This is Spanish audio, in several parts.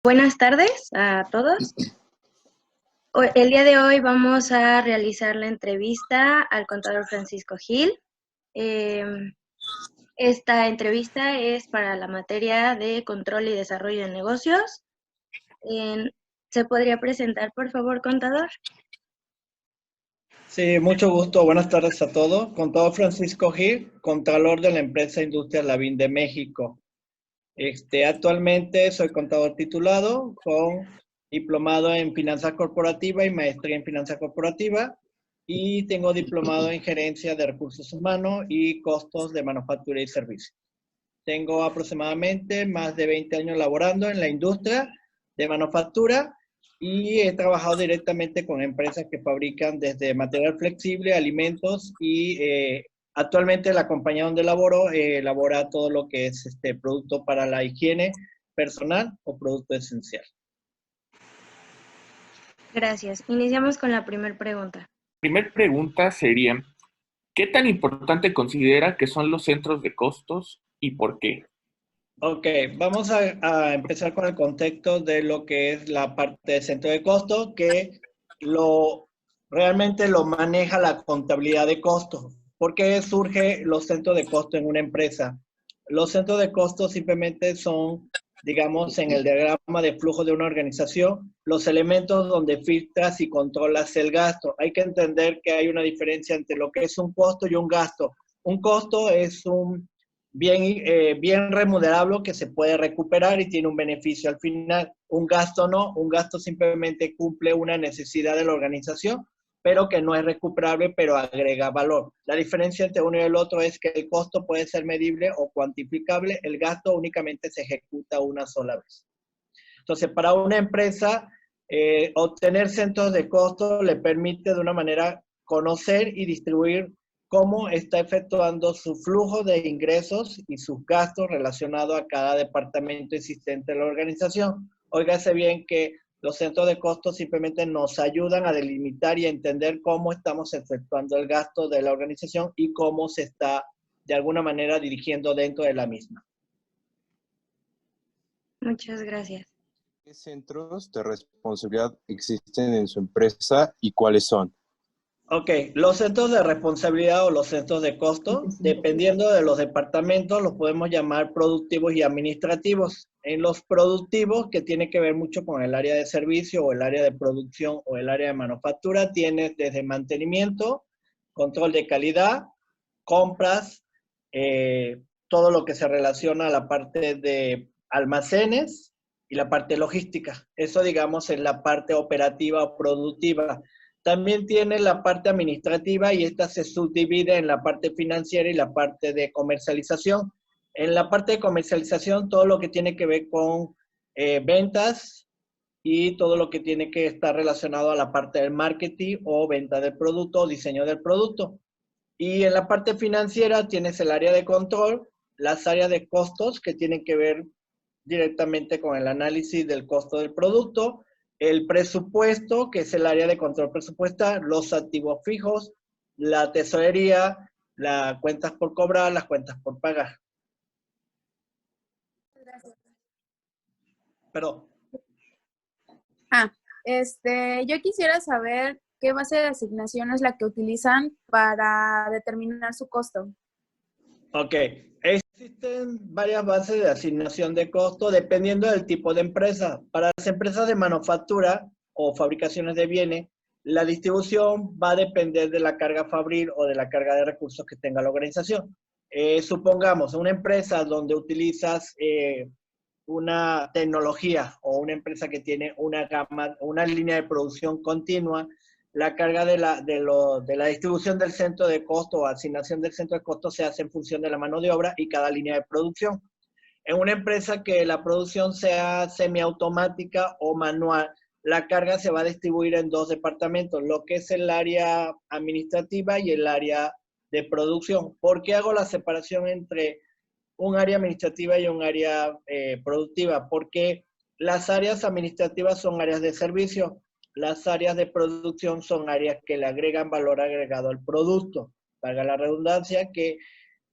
Buenas tardes a todos. El día de hoy vamos a realizar la entrevista al contador Francisco Gil. Esta entrevista es para la materia de control y desarrollo de negocios. ¿Se podría presentar, por favor, contador? Sí, mucho gusto. Buenas tardes a todos. Contador Francisco Gil, contralor de la empresa Industria Lavín de México. Actualmente soy contador titulado con diplomado en finanzas corporativa y maestría en finanzas corporativa y tengo diplomado en gerencia de recursos humanos y costos de manufactura y servicios. Tengo aproximadamente más de 20 años laborando en la industria de manufactura y he trabajado directamente con empresas que fabrican desde material flexible, alimentos y actualmente la compañía donde laboro elabora todo lo que es producto para la higiene personal o producto esencial. Gracias. Iniciamos con la primera pregunta. Primer pregunta sería, ¿qué tan importante considera que son los centros de costos y por qué? Ok, vamos a empezar con el contexto de lo que es la parte de centro de costo, que realmente lo maneja la contabilidad de costos. ¿Por qué surge los centros de costo en una empresa? Los centros de costo simplemente son, digamos, en el diagrama de flujo de una organización, los elementos donde filtras y controlas el gasto. Hay que entender que hay una diferencia entre lo que es un costo y un gasto. Un costo es un bien remunerable que se puede recuperar y tiene un beneficio al final. Un gasto no, un gasto simplemente cumple una necesidad de la organización, pero que no es recuperable, pero agrega valor. La diferencia entre uno y el otro es que el costo puede ser medible o cuantificable, el gasto únicamente se ejecuta una sola vez. Entonces, para una empresa, obtener centros de costo le permite de una manera conocer y distribuir cómo está efectuando su flujo de ingresos y sus gastos relacionados a cada departamento existente de la organización. Óigase bien que los centros de costos simplemente nos ayudan a delimitar y entender cómo estamos efectuando el gasto de la organización y cómo se está de alguna manera dirigiendo dentro de la misma. Muchas gracias. ¿Qué centros de responsabilidad existen en su empresa y cuáles son? Ok, los centros de responsabilidad o los centros de costo, dependiendo de los departamentos, los podemos llamar productivos y administrativos. En los productivos, que tiene que ver mucho con el área de servicio o el área de producción o el área de manufactura, tienes desde mantenimiento, control de calidad, compras, todo lo que se relaciona a la parte de almacenes y la parte logística. Eso, digamos, es la parte operativa o productiva. También tiene la parte administrativa y esta se subdivide en la parte financiera y la parte de comercialización. En la parte de comercialización, todo lo que tiene que ver con ventas y todo lo que tiene que estar relacionado a la parte del marketing o venta del producto o diseño del producto. Y en la parte financiera tienes el área de control, las áreas de costos que tienen que ver directamente con el análisis del costo del producto, el presupuesto, que es el área de control presupuestal, los activos fijos, la tesorería, las cuentas por cobrar, las cuentas por pagar. Pero, yo quisiera saber qué base de asignación es la que utilizan para determinar su costo. ok, existen varias bases de asignación de costo dependiendo del tipo de empresa. Para las empresas de manufactura o fabricaciones de bienes, la distribución va a depender de la carga fabril o de la carga de recursos que tenga la organización. Supongamos una empresa donde utilizas una tecnología o una empresa que tiene una gama, una línea de producción continua, la carga de la distribución del centro de costo o asignación del centro de costo se hace en función de la mano de obra y cada línea de producción. En una empresa que la producción sea semiautomática o manual, la carga se va a distribuir en dos departamentos, lo que es el área administrativa y el área de producción. ¿Por qué hago la separación entre un área administrativa y un área productiva? Porque las áreas administrativas son áreas de servicio, las áreas de producción son áreas que le agregan valor agregado al producto. Valga la redundancia que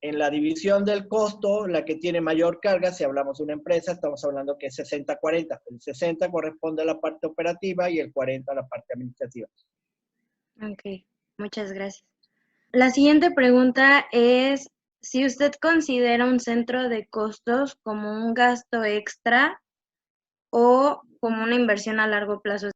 En la división del costo, la que tiene mayor carga, si hablamos de una empresa, estamos hablando que es 60-40. El 60 corresponde a la parte operativa y el 40 a la parte administrativa. Ok, muchas gracias. La siguiente pregunta es si usted considera un centro de costos como un gasto extra o como una inversión a largo plazo.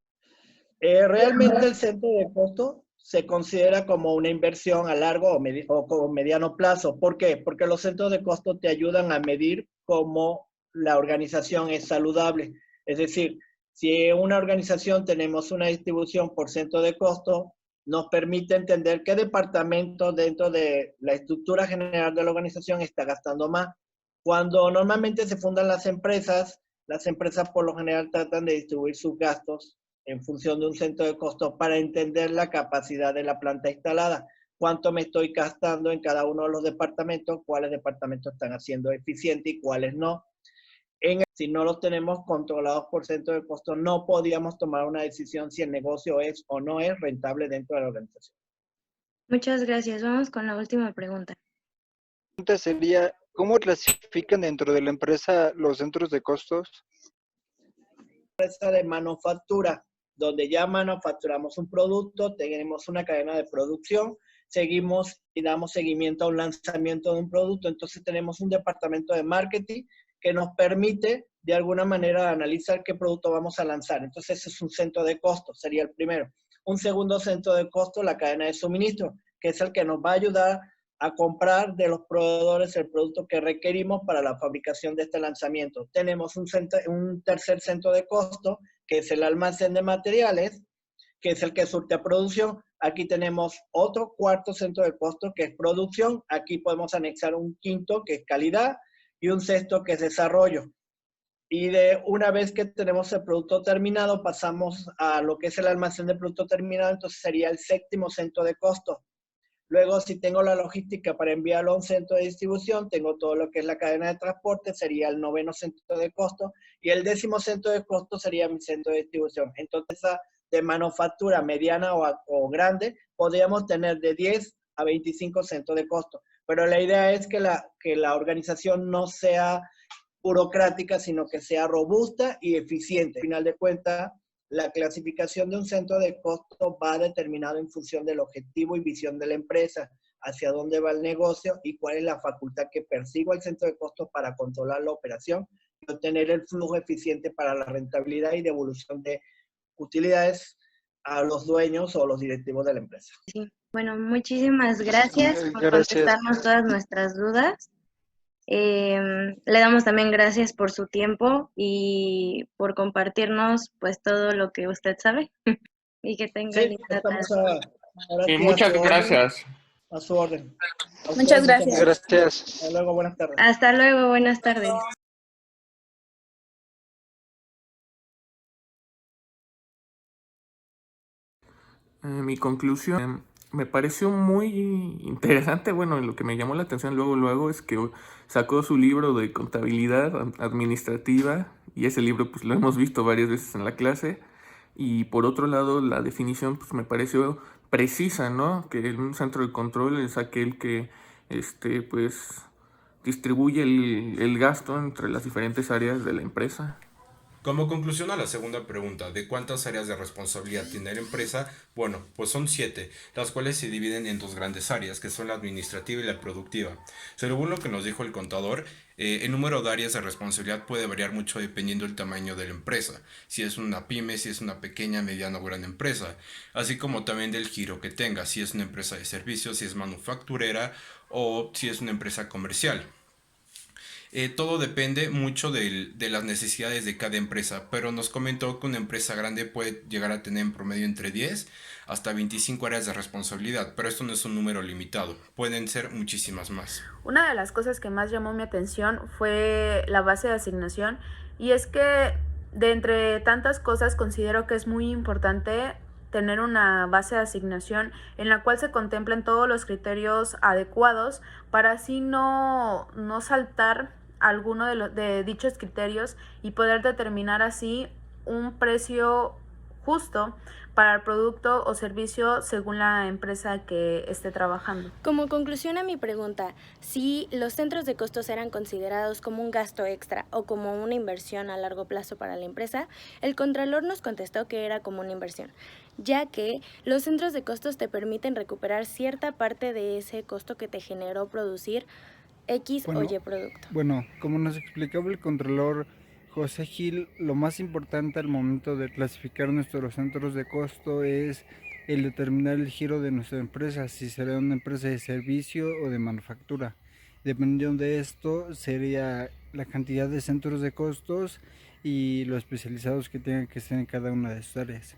Realmente el centro de costo se considera como una inversión a largo o como mediano plazo. ¿Por qué? Porque los centros de costo te ayudan a medir cómo la organización es saludable. Es decir, si en una organización tenemos una distribución por centro de costo, nos permite entender qué departamento dentro de la estructura general de la organización está gastando más. Cuando normalmente se fundan las empresas por lo general tratan de distribuir sus gastos en función de un centro de costos para entender la capacidad de la planta instalada, cuánto me estoy gastando en cada uno de los departamentos, cuáles departamentos están haciendo eficiente y cuáles no. Si no los tenemos controlados por centro de costos, no podíamos tomar una decisión si el negocio es o no es rentable dentro de la organización. Muchas gracias. Vamos con la última pregunta. La pregunta sería, ¿cómo clasifican dentro de la empresa los centros de costos? Empresa de manufactura, donde ya manufacturamos un producto, tenemos una cadena de producción, seguimos y damos seguimiento a un lanzamiento de un producto, entonces tenemos un departamento de marketing que nos permite de alguna manera analizar qué producto vamos a lanzar. Entonces ese es un centro de costos, sería el primero. Un segundo centro de costos, la cadena de suministro, que es el que nos va a ayudar a comprar de los proveedores el producto que requerimos para la fabricación de este lanzamiento. Tenemos un tercer centro de costo, que es el almacén de materiales, que es el que surte a producción. Aquí tenemos otro cuarto centro de costo, que es producción. Aquí podemos anexar un quinto, que es calidad, y un sexto, que es desarrollo. Y una vez que tenemos el producto terminado, pasamos a lo que es el almacén de producto terminado, entonces sería el séptimo centro de costo. Luego, si tengo la logística para enviarlo a un centro de distribución, tengo todo lo que es la cadena de transporte, sería el noveno centro de costo, y el 10º centro de costo sería mi centro de distribución. Entonces, de manufactura mediana o grande, podríamos tener de 10 a 25 centros de costo. Pero la idea es que la organización no sea burocrática, sino que sea robusta y eficiente. Al final de cuentas, la clasificación de un centro de costo va determinado en función del objetivo y visión de la empresa, hacia dónde va el negocio y cuál es la facultad que persigue el centro de costos para controlar la operación y obtener el flujo eficiente para la rentabilidad y devolución de utilidades a los dueños o los directivos de la empresa. Sí. Bueno, muchísimas gracias por contestarnos todas nuestras dudas. Le damos también gracias por su tiempo y por compartirnos pues todo lo que usted sabe y que tenga linda tarde. Muchas gracias. A su orden. Muchas gracias. Gracias. Hasta luego, buenas tardes. Hasta luego, buenas tardes. Mi conclusión me pareció muy interesante. Bueno, lo que me llamó la atención luego es que sacó su libro de contabilidad administrativa y ese libro pues lo hemos visto varias veces en la clase. Y por otro lado, la definición pues me pareció precisa, ¿no? Que un centro de control es aquel que pues distribuye el gasto entre las diferentes áreas de la empresa. Como conclusión a la segunda pregunta, ¿de cuántas áreas de responsabilidad tiene la empresa? Bueno, pues son 7, las cuales se dividen en 2 grandes áreas, que son la administrativa y la productiva. Según lo que nos dijo el contador, el número de áreas de responsabilidad puede variar mucho dependiendo del tamaño de la empresa, si es una pyme, si es una pequeña, mediana o gran empresa, así como también del giro que tenga, si es una empresa de servicios, si es manufacturera o si es una empresa comercial. Todo depende mucho de las necesidades de cada empresa, pero nos comentó que una empresa grande puede llegar a tener en promedio entre 10 hasta 25 áreas de responsabilidad, pero esto no es un número limitado, pueden ser muchísimas más. Una de las cosas que más llamó mi atención fue la base de asignación, y es que de entre tantas cosas considero que es muy importante tener una base de asignación en la cual se contemplen todos los criterios adecuados para así no saltar alguno de dichos criterios y poder determinar así un precio justo para el producto o servicio según la empresa que esté trabajando. Como conclusión a mi pregunta, si los centros de costos eran considerados como un gasto extra o como una inversión a largo plazo para la empresa, el Contralor nos contestó que era como una inversión, ya que los centros de costos te permiten recuperar cierta parte de ese costo que te generó producir X o Y producto. Bueno, como nos explicaba el Contralor José Gil, lo más importante al momento de clasificar nuestros centros de costo es el determinar el giro de nuestra empresa, si será una empresa de servicio o de manufactura. Dependiendo de esto, sería la cantidad de centros de costos y lo especializados que tengan que ser en cada una de estas áreas.